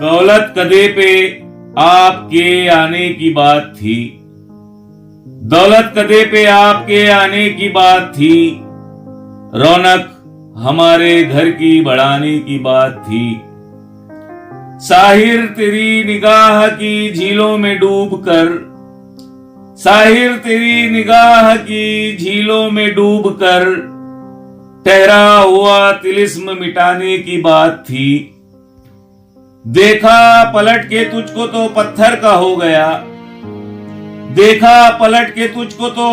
दौलत कदे पे आपके आने की बात थी। दौलत कदे पे आपके आने की बात थी। रौनक हमारे घर की बढ़ाने की बात थी। साहिर तेरी निगाह की झीलों में डूबकर, साहिर तेरी निगाह की झीलों में डूबकर ठहरा हुआ तिलिस्म मिटाने की बात थी। देखा पलट के तुझको तो पत्थर का हो गया, देखा पलट के तुझको तो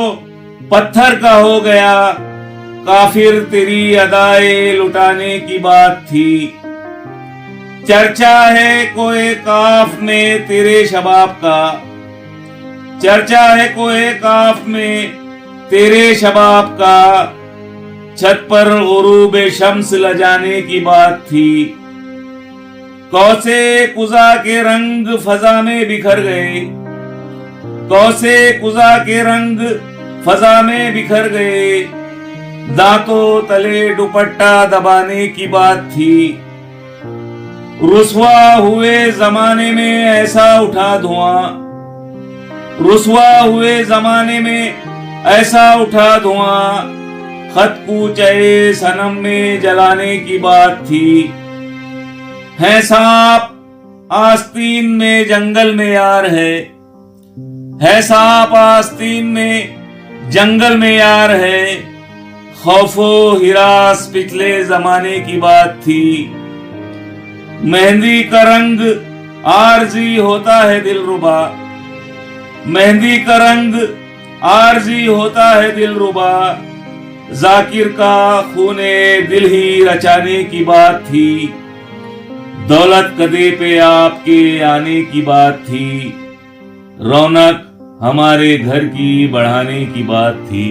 पत्थर का हो गया। काफिर तेरी अदाए लुटाने की बात थी। चर्चा है कोए काफ में तेरे शबाब का, चर्चा है कोए काफ में तेरे शबाब का। छत पर गुरूब शम्स लजाने की बात थी। कौसे कुजा के रंग फजा में बिखर गए, कौसे कुजा के रंग फजा में बिखर गए। दांतों तले दुपट्टा दबाने की बात थी। रुसवा हुए जमाने में ऐसा उठा धुआं, रुसवा हुए जमाने में ऐसा उठा धुआं। खत कूचे सनम में जलाने की बात थी। है सांप आस्तीन में जंगल में यार है सांप आस्तीन में जंगल में यार है। खौफो हिरास पिछले जमाने की बात थी। मेहंदी का रंग आरजी होता है दिलरुबा, मेहंदी का रंग आरजी होता है दिलरुबा। जाकिर का खूने दिल ही रचाने की बात थी। दौलत कदे पे आपके आने की बात थी। रौनक हमारे घर की बढ़ाने की बात थी।